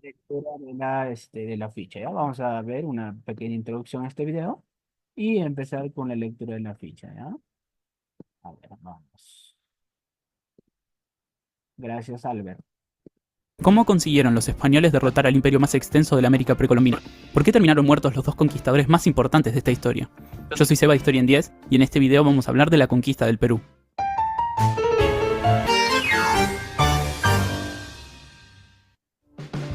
lectura de la ficha. ¿Ya? Vamos a ver una pequeña introducción a este video y empezar con la lectura de la ficha. ¿Ya? A ver, vamos. Gracias, Albert. ¿Cómo consiguieron los españoles derrotar al imperio más extenso de la América precolombina? ¿Por qué terminaron muertos los dos conquistadores más importantes de esta historia? Yo soy Seba de Historia en 10 y en este video vamos a hablar de la conquista del Perú.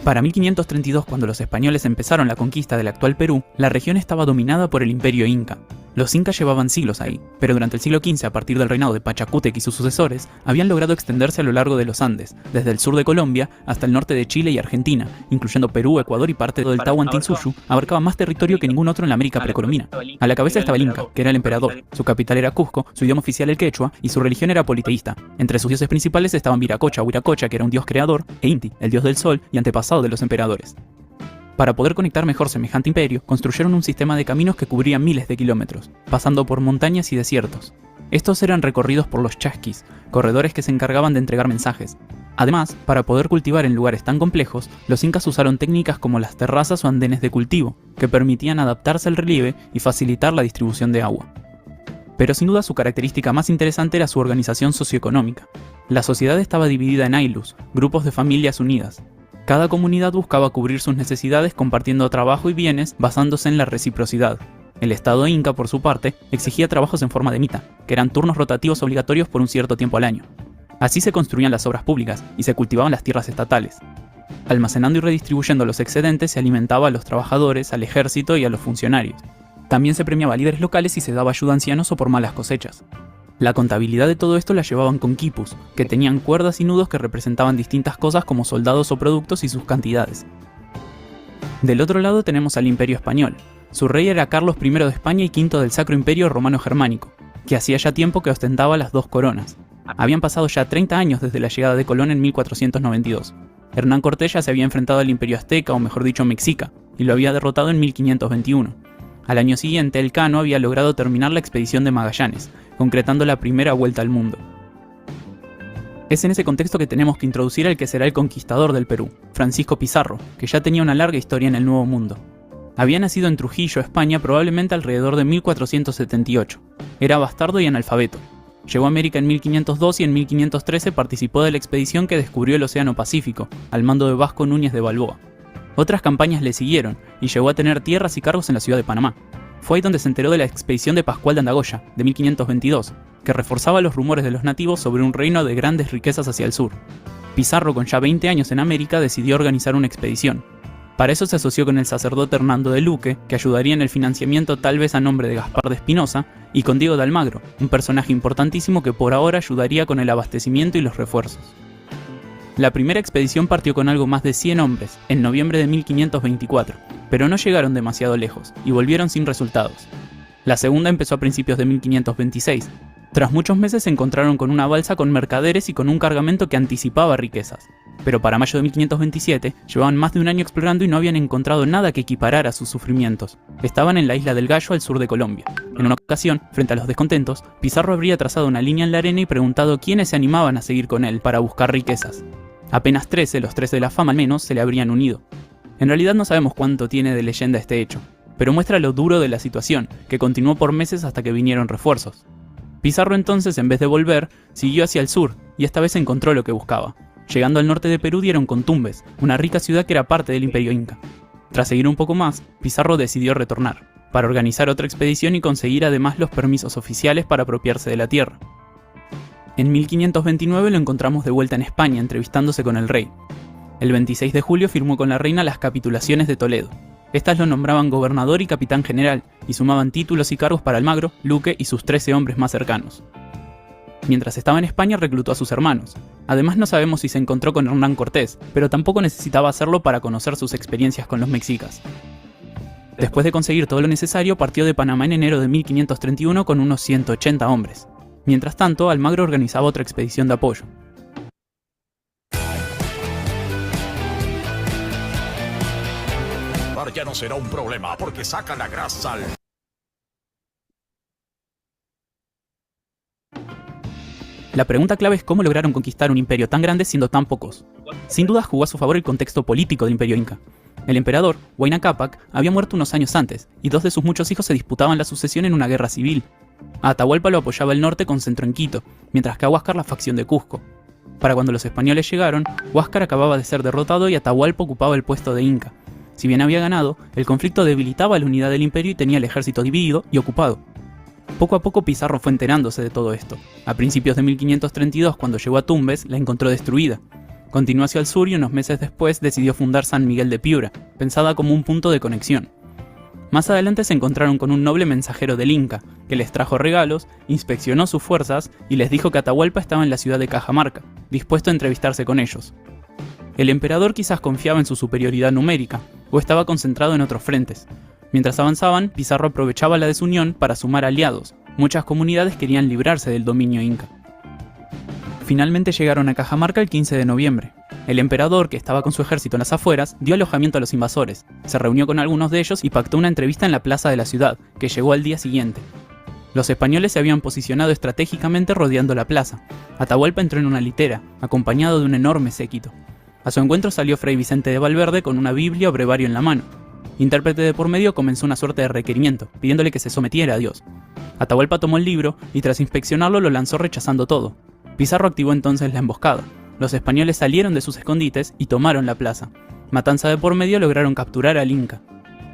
Para 1532, cuando los españoles empezaron la conquista del actual Perú, la región estaba dominada por el imperio inca. Los incas llevaban siglos ahí, pero durante el siglo XV, a partir del reinado de Pachacútec y sus sucesores, habían logrado extenderse a lo largo de los Andes, desde el sur de Colombia hasta el norte de Chile y Argentina, incluyendo Perú, Ecuador y parte del Tahuantinsuyo, abarcaba más territorio que ningún otro en la América precolombina. A la cabeza estaba el Inca, que era el emperador, su capital era Cusco, su idioma oficial el quechua, y su religión era politeísta. Entre sus dioses principales estaban Viracocha o Huiracocha, que era un dios creador, e Inti, el dios del sol y antepasado de los emperadores. Para poder conectar mejor semejante imperio, construyeron un sistema de caminos que cubría miles de kilómetros, pasando por montañas y desiertos. Estos eran recorridos por los chasquis, corredores que se encargaban de entregar mensajes. Además, para poder cultivar en lugares tan complejos, los incas usaron técnicas como las terrazas o andenes de cultivo, que permitían adaptarse al relieve y facilitar la distribución de agua. Pero sin duda su característica más interesante era su organización socioeconómica. La sociedad estaba dividida en aylus, grupos de familias unidas. Cada comunidad buscaba cubrir sus necesidades compartiendo trabajo y bienes basándose en la reciprocidad. El Estado inca, por su parte, exigía trabajos en forma de mita, que eran turnos rotativos obligatorios por un cierto tiempo al año. Así se construían las obras públicas y se cultivaban las tierras estatales. Almacenando y redistribuyendo los excedentes se alimentaba a los trabajadores, al ejército y a los funcionarios. También se premiaba a líderes locales y se daba ayuda a ancianos o por malas cosechas. La contabilidad de todo esto la llevaban con quipus, que tenían cuerdas y nudos que representaban distintas cosas como soldados o productos y sus cantidades. Del otro lado tenemos al Imperio Español. Su rey era Carlos I de España y V del Sacro Imperio Romano-Germánico, que hacía ya tiempo que ostentaba las dos coronas. Habían pasado ya 30 años desde la llegada de Colón en 1492. Hernán Cortés ya se había enfrentado al Imperio Azteca, o mejor dicho Mexica, y lo había derrotado en 1521. Al año siguiente, Elcano había logrado terminar la expedición de Magallanes, concretando la primera vuelta al mundo. Es en ese contexto que tenemos que introducir al que será el conquistador del Perú, Francisco Pizarro, que ya tenía una larga historia en el Nuevo Mundo. Había nacido en Trujillo, España, probablemente alrededor de 1478. Era bastardo y analfabeto. Llegó a América en 1502 y en 1513 participó de la expedición que descubrió el Océano Pacífico, al mando de Vasco Núñez de Balboa. Otras campañas le siguieron, y llegó a tener tierras y cargos en la ciudad de Panamá. Fue ahí donde se enteró de la expedición de Pascual de Andagoya, de 1522, que reforzaba los rumores de los nativos sobre un reino de grandes riquezas hacia el sur. Pizarro, con ya 20 años en América, decidió organizar una expedición. Para eso se asoció con el sacerdote Hernando de Luque, que ayudaría en el financiamiento tal vez a nombre de Gaspar de Espinosa, y con Diego de Almagro, un personaje importantísimo que por ahora ayudaría con el abastecimiento y los refuerzos. La primera expedición partió con algo más de 100 hombres, en noviembre de 1524, pero no llegaron demasiado lejos, y volvieron sin resultados. La segunda empezó a principios de 1526. Tras muchos meses se encontraron con una balsa con mercaderes y con un cargamento que anticipaba riquezas. Pero para mayo de 1527 llevaban más de un año explorando y no habían encontrado nada que equiparara sus sufrimientos. Estaban en la isla del Gallo al sur de Colombia. En una ocasión, frente a los descontentos, Pizarro habría trazado una línea en la arena y preguntado quiénes se animaban a seguir con él para buscar riquezas. Apenas 13, los 13 de la fama al menos, se le habrían unido. En realidad no sabemos cuánto tiene de leyenda este hecho, pero muestra lo duro de la situación, que continuó por meses hasta que vinieron refuerzos. Pizarro entonces, en vez de volver, siguió hacia el sur, y esta vez encontró lo que buscaba. Llegando al norte de Perú dieron con Tumbes, una rica ciudad que era parte del Imperio Inca. Tras seguir un poco más, Pizarro decidió retornar, para organizar otra expedición y conseguir además los permisos oficiales para apropiarse de la tierra. En 1529 lo encontramos de vuelta en España, entrevistándose con el rey. El 26 de julio firmó con la reina las capitulaciones de Toledo. Estas lo nombraban gobernador y capitán general, y sumaban títulos y cargos para Almagro, Luque y sus 13 hombres más cercanos. Mientras estaba en España reclutó a sus hermanos. Además no sabemos si se encontró con Hernán Cortés, pero tampoco necesitaba hacerlo para conocer sus experiencias con los mexicas. Después de conseguir todo lo necesario, partió de Panamá en enero de 1531 con unos 180 hombres. Mientras tanto, Almagro organizaba otra expedición de apoyo. Ya no será un problema porque saca la grasa La pregunta clave es cómo lograron conquistar un imperio tan grande siendo tan pocos. Sin duda jugó a su favor el contexto político del imperio inca. El emperador, Huayna Cápac, había muerto unos años antes, y 2 de sus muchos hijos se disputaban la sucesión en una guerra civil. A Atahualpa lo apoyaba el norte con centro en Quito, mientras que a Huáscar la facción de Cusco. Para cuando los españoles llegaron, Huáscar acababa de ser derrotado y Atahualpa ocupaba el puesto de inca. Si bien había ganado, el conflicto debilitaba la unidad del imperio y tenía el ejército dividido y ocupado. Poco a poco Pizarro fue enterándose de todo esto. A principios de 1532, cuando llegó a Tumbes, la encontró destruida. Continuó hacia el sur y unos meses después decidió fundar San Miguel de Piura, pensada como un punto de conexión. Más adelante se encontraron con un noble mensajero del Inca, que les trajo regalos, inspeccionó sus fuerzas y les dijo que Atahualpa estaba en la ciudad de Cajamarca, dispuesto a entrevistarse con ellos. El emperador quizás confiaba en su superioridad numérica, o estaba concentrado en otros frentes. Mientras avanzaban, Pizarro aprovechaba la desunión para sumar aliados. Muchas comunidades querían librarse del dominio inca. Finalmente llegaron a Cajamarca el 15 de noviembre. El emperador, que estaba con su ejército en las afueras, dio alojamiento a los invasores, se reunió con algunos de ellos y pactó una entrevista en la plaza de la ciudad, que llegó al día siguiente. Los españoles se habían posicionado estratégicamente rodeando la plaza. Atahualpa entró en una litera, acompañado de un enorme séquito. A su encuentro salió Fray Vicente de Valverde con una Biblia o brevario en la mano. Intérprete de por medio comenzó una suerte de requerimiento, pidiéndole que se sometiera a Dios. Atahualpa tomó el libro y tras inspeccionarlo lo lanzó rechazando todo. Pizarro activó entonces la emboscada. Los españoles salieron de sus escondites y tomaron la plaza. Matanza de por medio lograron capturar al Inca.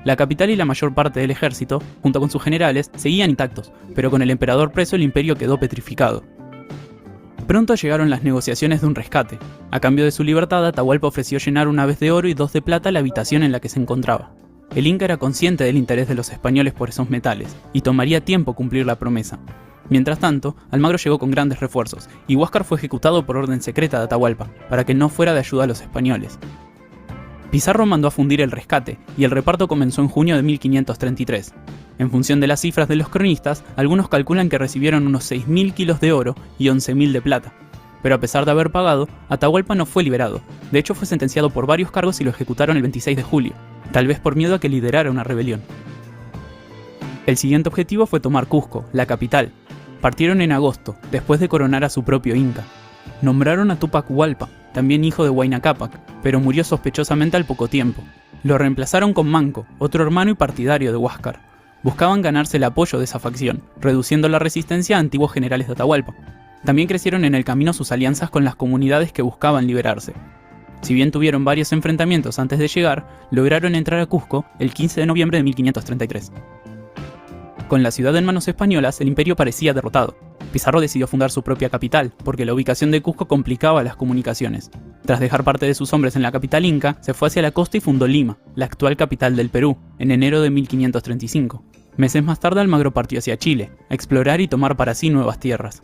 La capital y la mayor parte del ejército, junto con sus generales, seguían intactos, pero con el emperador preso el imperio quedó petrificado. Pronto llegaron las negociaciones de un rescate. A cambio de su libertad, Atahualpa ofreció llenar una vez de oro y 2 de plata la habitación en la que se encontraba. El Inca era consciente del interés de los españoles por esos metales, y tomaría tiempo cumplir la promesa. Mientras tanto, Almagro llegó con grandes refuerzos, y Huáscar fue ejecutado por orden secreta de Atahualpa, para que no fuera de ayuda a los españoles. Pizarro mandó a fundir el rescate, y el reparto comenzó en junio de 1533. En función de las cifras de los cronistas, algunos calculan que recibieron unos 6.000 kilos de oro y 11.000 de plata. Pero a pesar de haber pagado, Atahualpa no fue liberado. De hecho, fue sentenciado por varios cargos y lo ejecutaron el 26 de julio, tal vez por miedo a que liderara una rebelión. El siguiente objetivo fue tomar Cusco, la capital. Partieron en agosto, después de coronar a su propio Inca. Nombraron a Túpac Hualpa, también hijo de Huayna Cápac, pero murió sospechosamente al poco tiempo. Lo reemplazaron con Manco, otro hermano y partidario de Huáscar. Buscaban ganarse el apoyo de esa facción, reduciendo la resistencia a antiguos generales de Atahualpa. También crecieron en el camino sus alianzas con las comunidades que buscaban liberarse. Si bien tuvieron varios enfrentamientos antes de llegar, lograron entrar a Cusco el 15 de noviembre de 1533. Con la ciudad en manos españolas, el imperio parecía derrotado. Pizarro decidió fundar su propia capital, porque la ubicación de Cusco complicaba las comunicaciones. Tras dejar parte de sus hombres en la capital inca, se fue hacia la costa y fundó Lima, la actual capital del Perú, en enero de 1535. Meses más tarde Almagro partió hacia Chile, a explorar y tomar para sí nuevas tierras.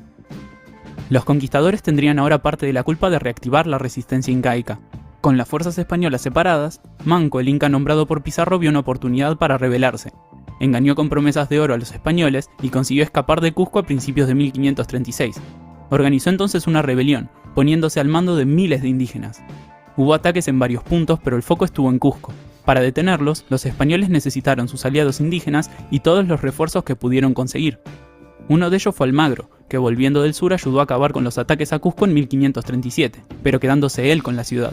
Los conquistadores tendrían ahora parte de la culpa de reactivar la resistencia incaica. Con las fuerzas españolas separadas, Manco, el inca nombrado por Pizarro, vio una oportunidad para rebelarse. Engañó con promesas de oro a los españoles y consiguió escapar de Cusco a principios de 1536. Organizó entonces una rebelión, poniéndose al mando de miles de indígenas. Hubo ataques en varios puntos, pero el foco estuvo en Cusco. Para detenerlos, los españoles necesitaron sus aliados indígenas y todos los refuerzos que pudieron conseguir. Uno de ellos fue Almagro, que volviendo del sur ayudó a acabar con los ataques a Cusco en 1537, pero quedándose él con la ciudad.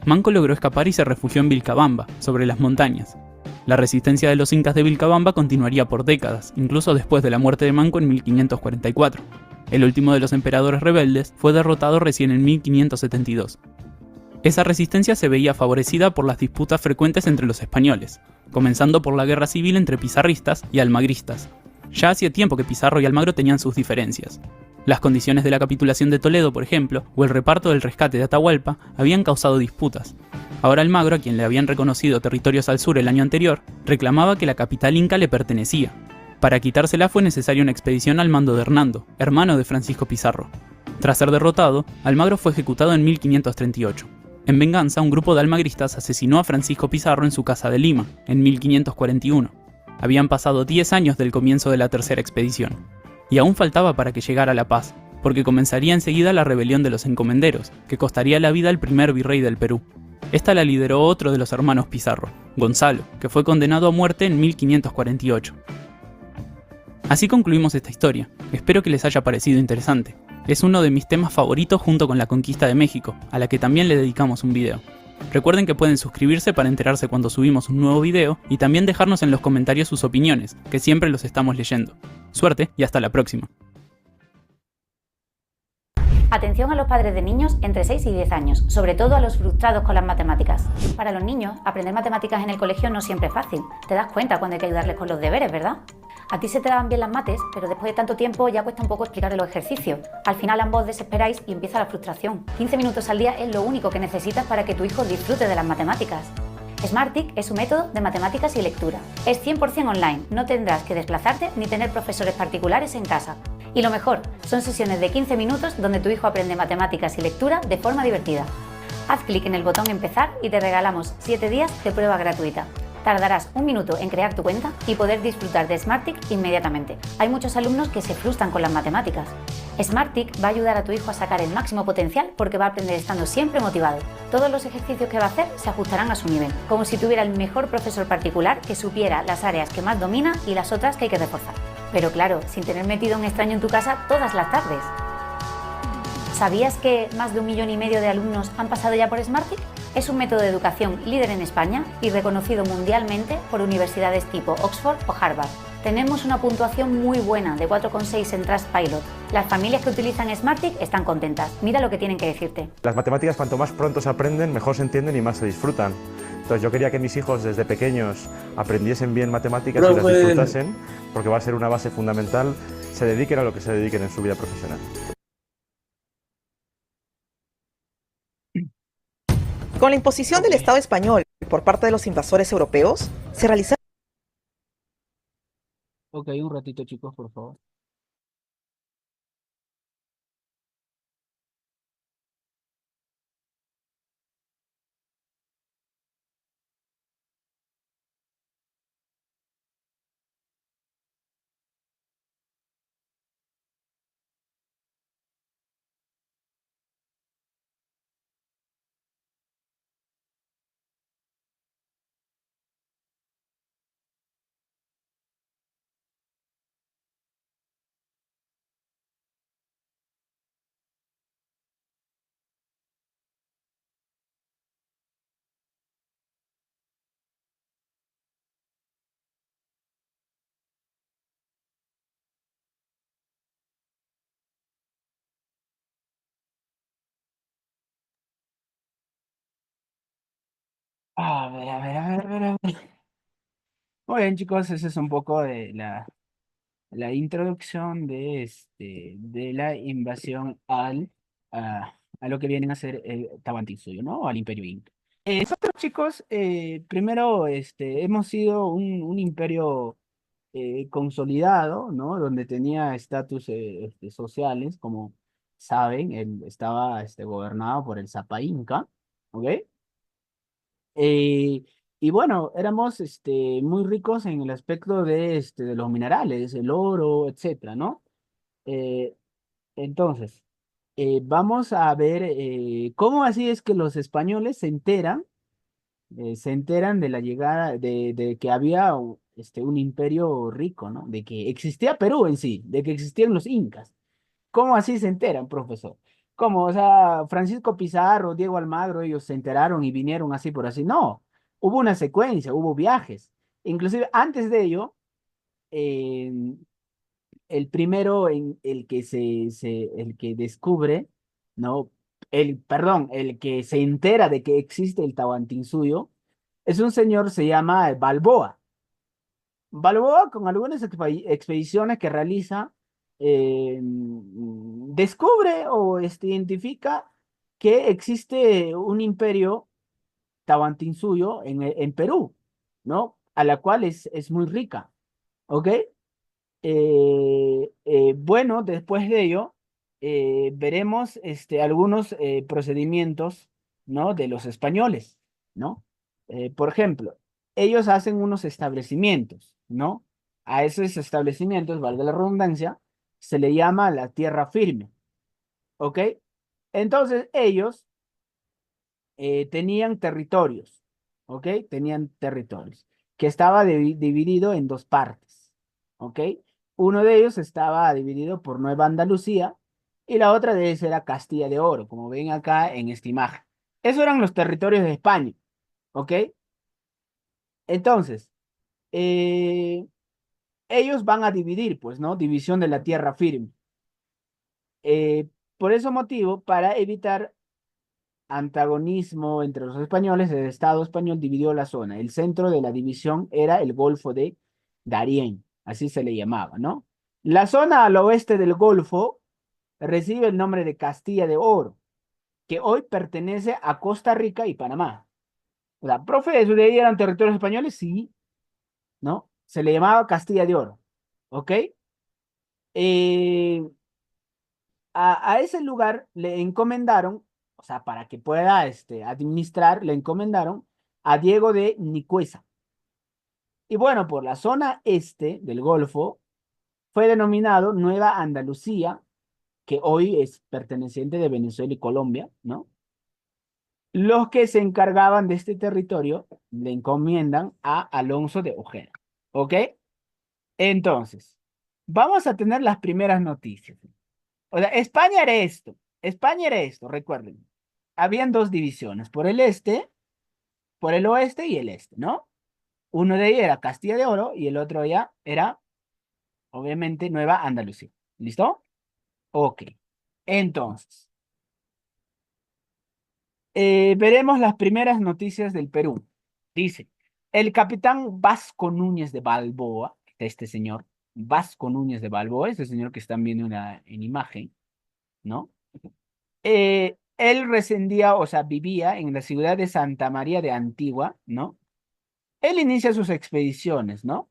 Manco logró escapar y se refugió en Vilcabamba, sobre las montañas. La resistencia de los incas de Vilcabamba continuaría por décadas, incluso después de la muerte de Manco en 1544. El último de los emperadores rebeldes fue derrotado recién en 1572. Esa resistencia se veía favorecida por las disputas frecuentes entre los españoles, comenzando por la guerra civil entre pizarristas y almagristas. Ya hacía tiempo que Pizarro y Almagro tenían sus diferencias. Las condiciones de la capitulación de Toledo, por ejemplo, o el reparto del rescate de Atahualpa habían causado disputas. Ahora Almagro, a quien le habían reconocido territorios al sur el año anterior, reclamaba que la capital inca le pertenecía. Para quitársela fue necesaria una expedición al mando de Hernando, hermano de Francisco Pizarro. Tras ser derrotado, Almagro fue ejecutado en 1538. En venganza, un grupo de almagristas asesinó a Francisco Pizarro en su casa de Lima, en 1541. Habían pasado 10 años del comienzo de la tercera expedición. Y aún faltaba para que llegara la paz, porque comenzaría enseguida la rebelión de los encomenderos, que costaría la vida al primer virrey del Perú. Esta la lideró otro de los hermanos Pizarro, Gonzalo, que fue condenado a muerte en 1548. Así concluimos esta historia. Espero que les haya parecido interesante. Es uno de mis temas favoritos junto con la conquista de México, a la que también le dedicamos un video. Recuerden que pueden suscribirse para enterarse cuando subimos un nuevo video y también dejarnos en los comentarios sus opiniones, que siempre los estamos leyendo. Suerte y hasta la próxima. Atención a los padres de niños entre 6 y 10 años, sobre todo a los frustrados con las matemáticas. Para los niños, aprender matemáticas en el colegio no siempre es fácil. Te das cuenta cuando hay que ayudarles con los deberes, ¿verdad? A ti se te daban bien las mates, pero después de tanto tiempo ya cuesta un poco explicarle los ejercicios. Al final ambos desesperáis y empieza la frustración. 15 minutos al día es lo único que necesitas para que tu hijo disfrute de las matemáticas. Smartick es un método de matemáticas y lectura. Es 100% online, no tendrás que desplazarte ni tener profesores particulares en casa. Y lo mejor, son sesiones de 15 minutos donde tu hijo aprende matemáticas y lectura de forma divertida. Haz clic en el botón Empezar y te regalamos 7 días de prueba gratuita. Tardarás un minuto en crear tu cuenta y poder disfrutar de Smartick inmediatamente. Hay muchos alumnos que se frustran con las matemáticas. Smartick va a ayudar a tu hijo a sacar el máximo potencial porque va a aprender estando siempre motivado. Todos los ejercicios que va a hacer se ajustarán a su nivel, como si tuviera el mejor profesor particular que supiera las áreas que más domina y las otras que hay que reforzar. Pero claro, sin tener metido a un extraño en tu casa todas las tardes. ¿Sabías que más de 1,5 millones de alumnos han pasado ya por Smartick? Es un método de educación líder en España y reconocido mundialmente por universidades tipo Oxford o Harvard. Tenemos una puntuación muy buena de 4,6 en Trustpilot. Las familias que utilizan Smartick están contentas. Mira lo que tienen que decirte. Las matemáticas, cuanto más pronto se aprenden, mejor se entienden y más se disfrutan. Entonces yo quería que mis hijos desde pequeños aprendiesen bien matemáticas y las disfrutasen, porque va a ser una base fundamental, se dediquen a lo que se dediquen en su vida profesional. Con la imposición del Estado español por parte de los invasores europeos, se realizaron. Ok, un ratito, chicos, por favor. A ver, a ver, a ver, a ver, a ver. Muy bien, chicos, ese es un poco de la introducción de la invasión a lo que vienen a ser el Tahuantinsuyo, ¿no? Al Imperio Inca. Nosotros, chicos, primero hemos sido un imperio consolidado, ¿no? Donde tenía estatus sociales, como saben, él estaba gobernado por el Zapa Inca, ¿ok? Eh, y bueno, éramos muy ricos en el aspecto de los minerales, el oro, etcétera, ¿no? Eh, entonces, vamos a ver cómo así es que los españoles se enteran de la llegada, de que había un imperio rico, ¿no? De que existía Perú en sí, de que existían los incas. ¿Cómo así se enteran, profesor? ¿Cómo? O sea, Francisco Pizarro, Diego Almagro, ellos se enteraron y vinieron así por así. No, hubo una secuencia, hubo viajes. Inclusive antes de ello, eh, el primero en el que el que descubre, ¿no? Perdón, el que se entera de que existe el Tahuantinsuyo, es un señor, se llama Balboa. Balboa, con algunas expediciones que realiza, descubre o identifica que existe un imperio Tahuantinsuyo en Perú, ¿no? A la cual es muy rica, ¿ok? Bueno, después de ello, veremos algunos procedimientos, ¿no? De los españoles, ¿no? Por ejemplo, ellos hacen unos establecimientos, ¿no? A esos establecimientos, valga la redundancia, se le llama la tierra firme, ¿ok? Entonces, ellos tenían territorios, ¿ok? Tenían territorios, que estaba dividido en dos partes, ¿ok? Uno de ellos estaba dividido por Nueva Andalucía y la otra de esa era Castilla de Oro, como ven acá en esta imagen. Esos eran los territorios de España, ¿ok? Entonces, eh, ellos van a dividir, pues, ¿no? División de la tierra firme. Eh, por ese motivo, para evitar antagonismo entre los españoles, el Estado español dividió la zona. El centro de la división era el Golfo de Darién, así se le llamaba, ¿no? La zona al oeste del Golfo recibe el nombre de Castilla de Oro, que hoy pertenece a Costa Rica y Panamá. O sea, profe, ¿eso de ahí eran territorios españoles? Sí, ¿no? Se le llamaba Castilla de Oro, ¿ok? Eh, a ese lugar le encomendaron, o sea, para que pueda administrar, le encomendaron a Diego de Nicuesa. Y bueno, por la zona este del Golfo fue denominado Nueva Andalucía, que hoy es perteneciente de Venezuela y Colombia, ¿no? Los que se encargaban de este territorio le encomiendan a Alonso de Ojeda, ¿ok? Entonces, vamos a tener las primeras noticias. O sea, España era esto, recuerden. Habían dos divisiones, por el este, por el oeste y el este, ¿no? Uno de ellos era Castilla de Oro y el otro ya era, obviamente, Nueva Andalucía. ¿Listo? Ok. Entonces, veremos las primeras noticias del Perú. Dice, el capitán Vasco Núñez de Balboa, este señor, Vasco Núñez de Balboa, este señor que están viendo en imagen, ¿no? Él residía, o sea, vivía en la ciudad de Santa María de Antigua, ¿no? Él inicia sus expediciones, ¿no?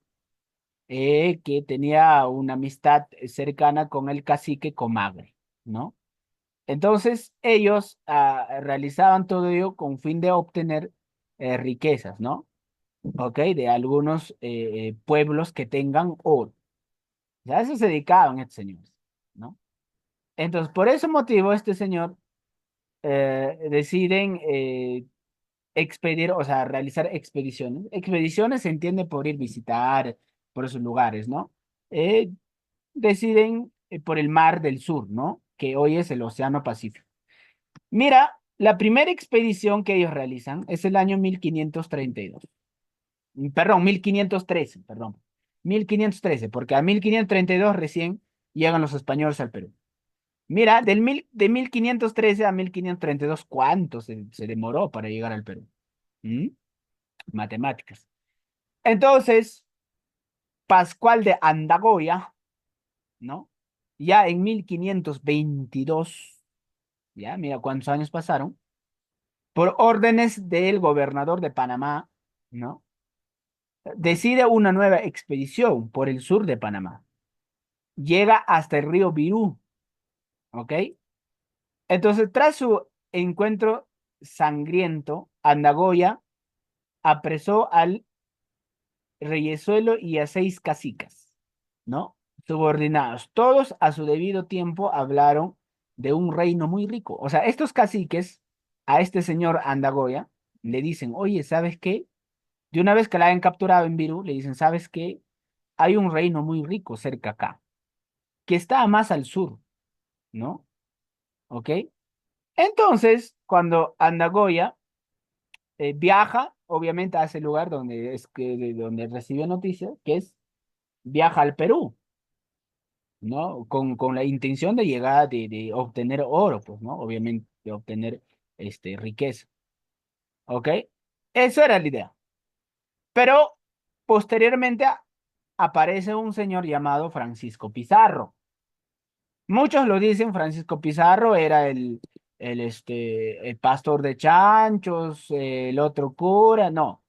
Que tenía una amistad cercana con el cacique Comagre, ¿no? Entonces, ellos realizaban todo ello con fin de obtener riquezas, ¿no? ¿Ok? De algunos pueblos que tengan oro. Ya a eso se dedicaban estos señores, ¿no? Entonces, por ese motivo, este señor deciden expedir, o sea, realizar expediciones. Expediciones se entiende por ir visitar por esos lugares, ¿no? Eh, deciden por el mar del sur, ¿no? Que hoy es el Océano Pacífico. Mira, la primera expedición que ellos realizan es el año 1532. Perdón, 1513, perdón. 1513, porque a 1532 recién llegan los españoles al Perú. Mira, de 1513 a 1532, ¿cuánto se demoró para llegar al Perú? ¿Mm? Matemáticas. Entonces, Pascual de Andagoya, ¿no? Ya en 1522, ya, mira cuántos años pasaron, por órdenes del gobernador de Panamá, ¿no? Decide una nueva expedición por el sur de Panamá. Llega hasta el río Virú, ¿ok? Entonces, tras su encuentro sangriento, Andagoya apresó al reyezuelo y a 6 cacicas, ¿no? Subordinados. Todos a su debido tiempo hablaron de un reino muy rico. O sea, estos caciques a este señor Andagoya le dicen, oye, ¿sabes qué? De una vez que la hayan capturado en Virú, le dicen, ¿sabes qué? Hay un reino muy rico cerca acá, que está más al sur, ¿no? ¿Ok? Entonces, cuando Andagoya viaja, obviamente a ese lugar donde es que de donde recibe noticias, que es viaja al Perú, ¿no? Con la intención de llegar, de obtener oro, pues, ¿no? Obviamente, de obtener riqueza, ¿ok? Eso era la idea. Pero posteriormente aparece un señor llamado Francisco Pizarro. Muchos lo dicen, Francisco Pizarro era el pastor de chanchos, el otro cura, no.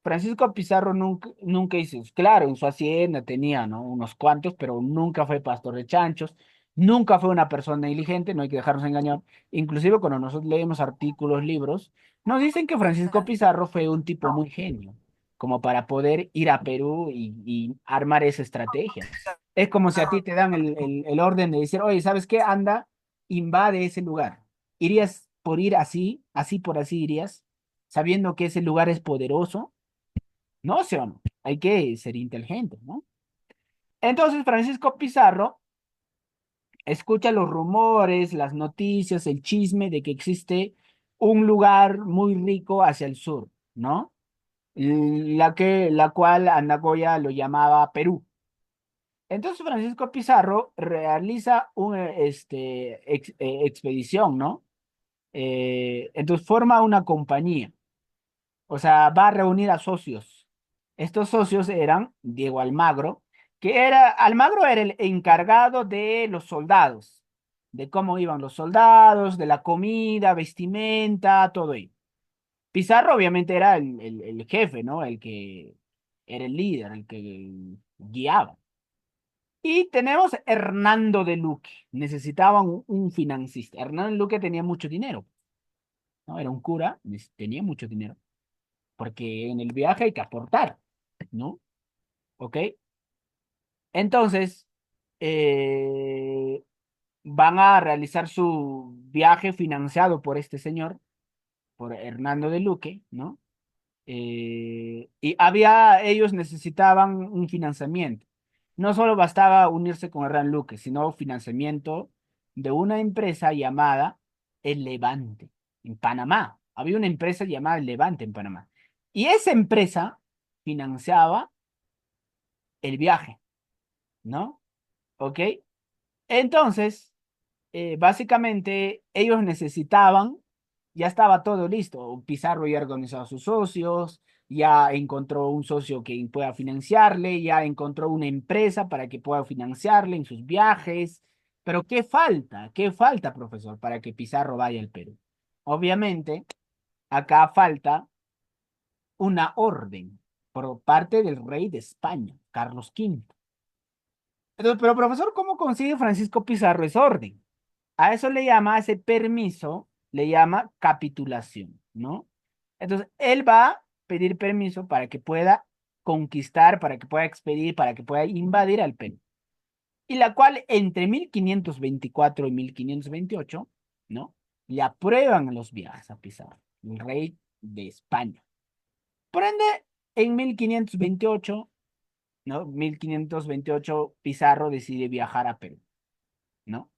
Francisco Pizarro nunca hizo, claro, en su hacienda tenía, ¿no? Unos cuantos, pero nunca fue pastor de chanchos, nunca fue una persona negligente, no hay que dejarnos engañar. Inclusive cuando nosotros leemos artículos, libros, nos dicen que Francisco Pizarro fue un tipo muy genio, como para poder ir a Perú y armar esa estrategia. Es como si a ti te dan el orden de decir, oye, ¿sabes qué? Anda, invade ese lugar. ¿Irías por ir así, así por así irías, sabiendo que ese lugar es poderoso? No, ¿sí o no? Hay que ser inteligente, ¿no? Entonces, Francisco Pizarro escucha los rumores, las noticias, el chisme de que existe un lugar muy rico hacia el sur, ¿no? La cual Anagoya lo llamaba Perú. Entonces Francisco Pizarro realiza una expedición, ¿no? Entonces forma una compañía, o sea, va a reunir a socios. Estos socios eran Diego Almagro, Almagro era el encargado de los soldados, de cómo iban los soldados, de la comida, vestimenta, todo ello. Pizarro obviamente era el jefe, ¿no? El que era el líder, el que guiaba. Y tenemos Hernando de Luque. Necesitaban un financista. Hernando de Luque tenía mucho dinero, ¿no? Era un cura, tenía mucho dinero. Porque en el viaje hay que aportar, ¿no? ¿Ok? Entonces, eh, van a realizar su viaje financiado por este señor, por Hernando de Luque, ¿no? Ellos necesitaban un financiamiento. No solo bastaba unirse con Hernán Luque, sino financiamiento de una empresa llamada El Levante, en Panamá. Había una empresa llamada El Levante en Panamá. Y esa empresa financiaba el viaje, ¿no? ¿Ok? Entonces, básicamente, ellos necesitaban, ya estaba todo listo. Pizarro ya organizó a sus socios, ya encontró un socio que pueda financiarle, ya encontró una empresa para que pueda financiarle en sus viajes. Pero ¿qué falta? ¿Qué falta, profesor, para que Pizarro vaya al Perú? Obviamente, acá falta una orden por parte del rey de España, Carlos V. Entonces, pero profesor, ¿cómo consigue Francisco Pizarro esa orden? A eso le llama, a ese permiso, le llama capitulación, ¿no? Entonces, él va a pedir permiso para que pueda conquistar, para que pueda expedir, para que pueda invadir al Perú. Y la cual entre 1524 y 1528, ¿no? Le aprueban los viajes a Pizarro, el rey de España. Por ende, en 1528, ¿no? 1528, Pizarro decide viajar a Perú, ¿no?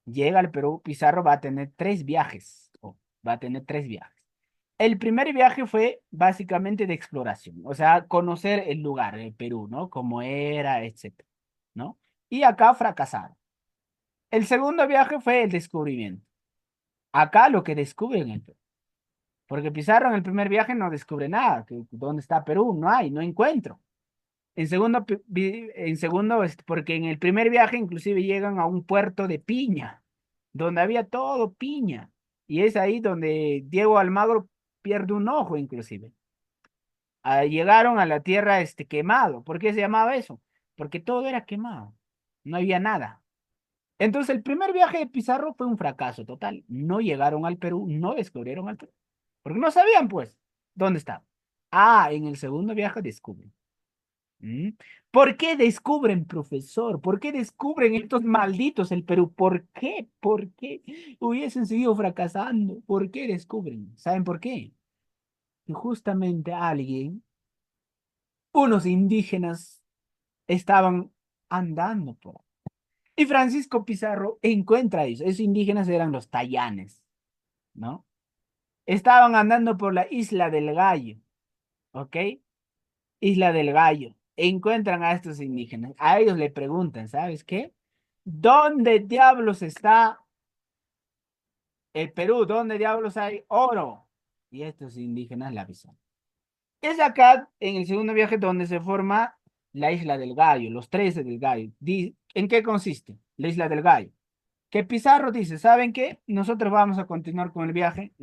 Llega al Perú, Pizarro va a tener tres viajes, va a tener tres viajes. El primer viaje fue básicamente de exploración, o sea, conocer el lugar, el Perú, ¿no? Cómo era, etcétera, ¿no? Y acá fracasaron. El segundo viaje fue el descubrimiento. Acá lo que descubren el Perú. Porque Pizarro en el primer viaje no descubre nada. ¿Dónde está Perú? No hay, no encuentro. En segundo, porque en el primer viaje inclusive llegan a un puerto de piña, donde había todo piña. Y es ahí donde Diego Almagro pierde un ojo inclusive. Llegaron a la tierra quemado. ¿Por qué se llamaba eso? Porque todo era quemado. No había nada. Entonces el primer viaje de Pizarro fue un fracaso total. No llegaron al Perú, no descubrieron al Perú. Porque no sabían pues dónde estaba. En el segundo viaje descubren. ¿Mm? ¿Por qué descubren, profesor? ¿Por qué descubren estos malditos el Perú? ¿Por qué? ¿Por qué hubiesen seguido fracasando? ¿Por qué descubren? ¿Saben por qué? Que justamente unos indígenas, estaban andando por ahí. Y Francisco Pizarro encuentra eso. Esos indígenas eran los tayanes, ¿no? Estaban andando por la isla del Gallo, ¿ok? Isla del Gallo. Encuentran a estos indígenas. A ellos le preguntan, ¿sabes qué? ¿Dónde diablos está el Perú? ¿Dónde diablos hay oro? Y estos indígenas la avisan. Es acá, en el segundo viaje, donde se forma la Isla del Gallo, los 13 del Gallo. ¿En qué consiste la Isla del Gallo? Que Pizarro dice, ¿saben qué? Nosotros vamos a continuar con el viaje.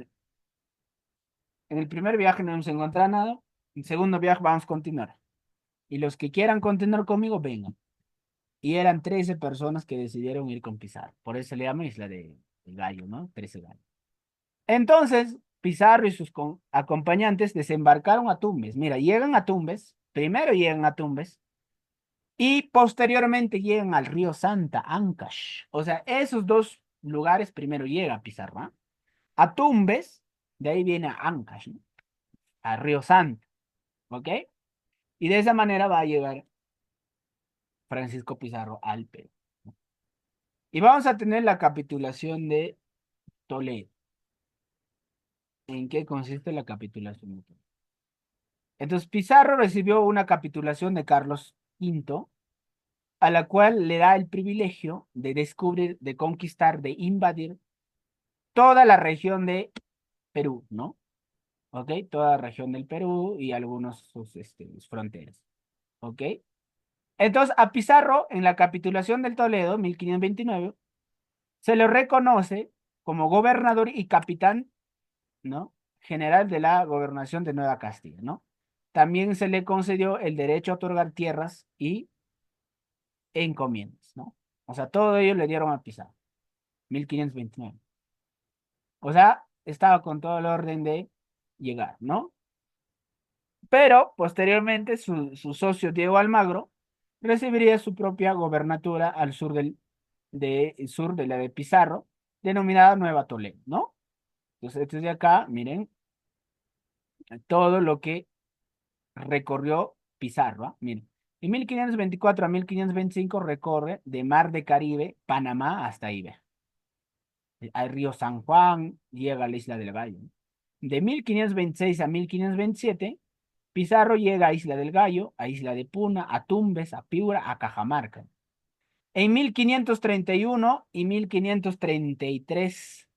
En el primer viaje no hemos encontrado nada. En el segundo viaje vamos a continuar. Y los que quieran continuar conmigo, vengan. Y eran 13 personas que decidieron ir con Pizarro. Por eso se le llama Isla del Gallo, ¿no? 13 gallos. Entonces, Pizarro y sus acompañantes desembarcaron a Tumbes. Mira, llegan a Tumbes, primero llegan a Tumbes y posteriormente llegan al río Santa, Ancash. O sea, esos dos lugares primero llega Pizarro, ¿ah? A Tumbes, de ahí viene a Ancash, ¿no? A Río Santa, ¿ok? Y de esa manera va a llegar Francisco Pizarro al Perú, ¿no? Y vamos a tener la capitulación de Toledo. ¿En qué consiste la capitulación de Toledo? Entonces Pizarro recibió una capitulación de Carlos V, a la cual le da el privilegio de descubrir, de conquistar, de invadir toda la región de Perú, ¿no? ¿Ok? Toda la región del Perú y algunos sus fronteras, ¿ok? Entonces a Pizarro, en la capitulación del Toledo, 1529, se le reconoce como gobernador y capitán, ¿no? General de la gobernación de Nueva Castilla, ¿no? También se le concedió el derecho a otorgar tierras y encomiendas, ¿no? O sea, todo ello le dieron a Pizarro, 1529. O sea, estaba con todo el orden de llegar, ¿no? Pero posteriormente su socio Diego Almagro recibiría su propia gobernatura al sur sur de la de Pizarro, denominada Nueva Toledo, ¿no? Entonces, desde acá, miren, todo lo que recorrió Pizarro, ¿ah? Miren, de 1524 a 1525 recorre de Mar de Caribe, Panamá hasta Iber. Al río San Juan, llega a la isla del Gallo, ¿no? De 1526 a 1527, Pizarro llega a Isla del Gallo, a Isla de Puna, a Tumbes, a Piura, a Cajamarca. En 1531 y 1533,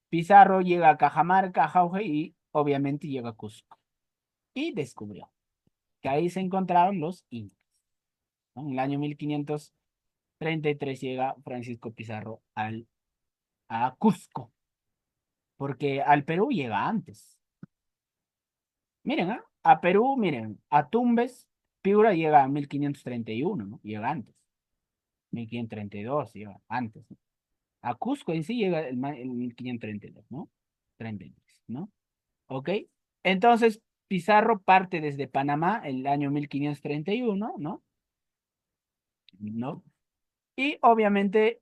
Pizarro llega a Cajamarca, a Jauja y obviamente llega a Cusco. Y descubrió que ahí se encontraban los incas, ¿no? En el año 1533 llega Francisco Pizarro a Cusco, porque al Perú llega antes. Miren, ¿ah? A Perú, miren, a Tumbes, Piura llega a 1531, ¿no? Llega antes. 1532 llega antes, ¿no? A Cusco en sí llega el 1532, ¿no? 33, ¿no? ¿Ok? Entonces, Pizarro parte desde Panamá el año 1531, ¿no? ¿No? Y obviamente,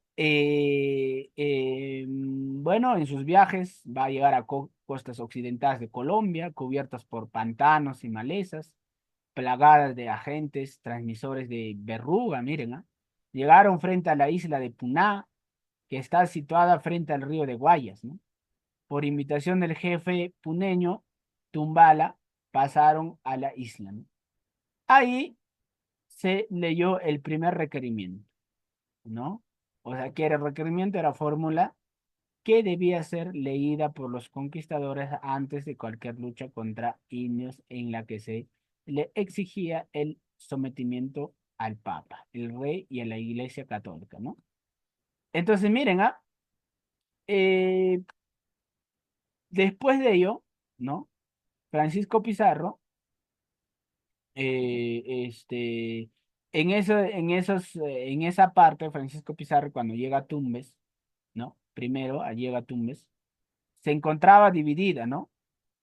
bueno, en sus viajes va a llegar a costas occidentales de Colombia, cubiertas por pantanos y malezas, plagadas de agentes transmisores de verruga, miren, ¿ah? Llegaron frente a la isla de Puná, que está situada frente al río de Guayas, ¿no? Por invitación del jefe puneño, Tumbala, pasaron a la isla, ¿no? Ahí se leyó el primer requerimiento, ¿no? O sea, que era el requerimiento, era fórmula que debía ser leída por los conquistadores antes de cualquier lucha contra indios en la que se le exigía el sometimiento al Papa, el rey y a la Iglesia Católica, ¿no? Entonces, miren, eh, después de ello, ¿no? Francisco Pizarro, en esa parte, Francisco Pizarro, cuando llega a Tumbes, ¿no? Primero, llega a Tumbes, se encontraba dividida, ¿no?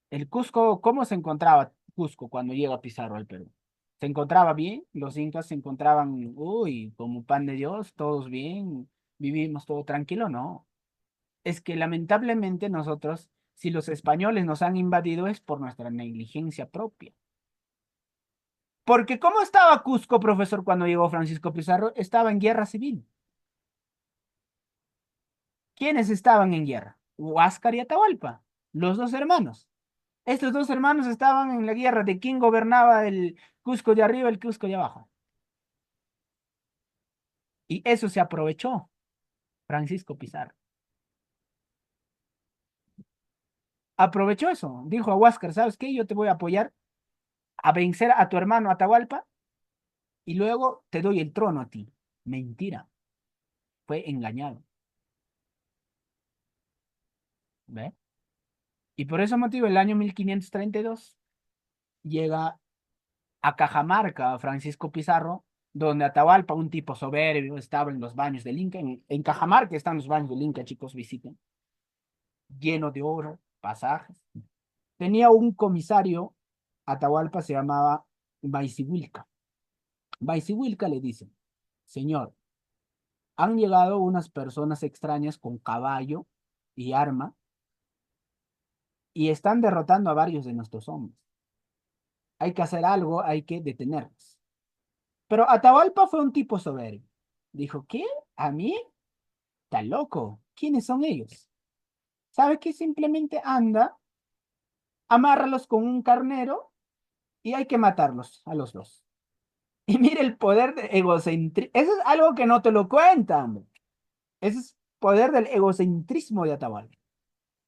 El Cusco, ¿cómo se encontraba Cusco cuando llega Pizarro al Perú? ¿Se encontraba bien? Los incas se encontraban, uy, como pan de Dios, todos bien, vivimos todo tranquilo, no. Es que lamentablemente nosotros, si los españoles nos han invadido es por nuestra negligencia propia. Porque ¿cómo estaba Cusco, profesor, cuando llegó Francisco Pizarro? Estaba en guerra civil. ¿Quiénes estaban en guerra? Huáscar y Atahualpa, los dos hermanos. Estos dos hermanos estaban en la guerra de quién gobernaba el Cusco de arriba y el Cusco de abajo. Y eso se aprovechó Francisco Pizarro. Aprovechó eso. Dijo a Huáscar, ¿sabes qué? Yo te voy a apoyar a vencer a tu hermano Atahualpa y luego te doy el trono a ti. Mentira. Fue engañado. ¿Ve? Y por ese motivo, el año 1532 llega a Cajamarca Francisco Pizarro, donde Atahualpa, un tipo soberbio, estaba en los baños del Inca. En Cajamarca están los baños del Inca, chicos, visiten. Lleno de oro, pasajes. Tenía un comisario, Atahualpa se llamaba Baisihuilca. Baisihuilca le dice, señor, han llegado unas personas extrañas con caballo y arma y están derrotando a varios de nuestros hombres. Hay que hacer algo, hay que detenerlos. Pero Atahualpa fue un tipo soberbio. Dijo, ¿qué? ¿A mí? Está loco. ¿Quiénes son ellos? ¿Sabe que simplemente anda, amárralos con un carnero y hay que matarlos a los dos? Y mire el poder de egocentrismo. Eso es algo que no te lo cuentan. Ese es poder del egocentrismo de Atahualpa.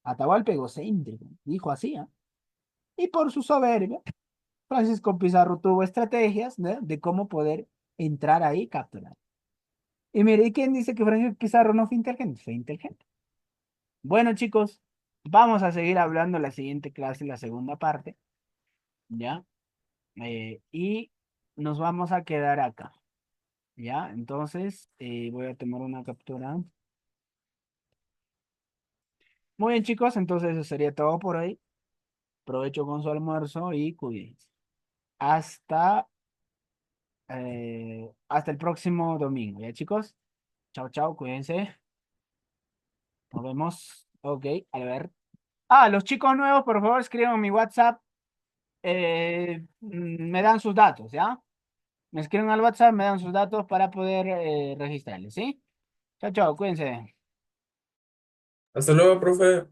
Atahualpa egocéntrico, dijo así, ¿ah? Y por su soberbia, Francisco Pizarro tuvo estrategias, ¿no?, de cómo poder entrar ahí y capturar. Y mire, ¿y quién dice que Francisco Pizarro no fue inteligente? Fue inteligente. Bueno, chicos, vamos a seguir hablando en la siguiente clase, la segunda parte, ¿ya? Y nos vamos a quedar acá, ¿ya? Entonces, voy a tomar una captura. Muy bien, chicos, entonces eso sería todo por hoy. Provecho con su almuerzo y cuídense. Hasta, hasta el próximo domingo, ¿ya, chicos? Chao, chao, cuídense. Nos vemos. Ok, a ver. Ah, los chicos nuevos, por favor, escriban a mi WhatsApp. Me dan sus datos, ¿ya? Me escriben al WhatsApp, me dan sus datos para poder registrarles, ¿sí? Chao, chao, cuídense. Hasta luego, profe.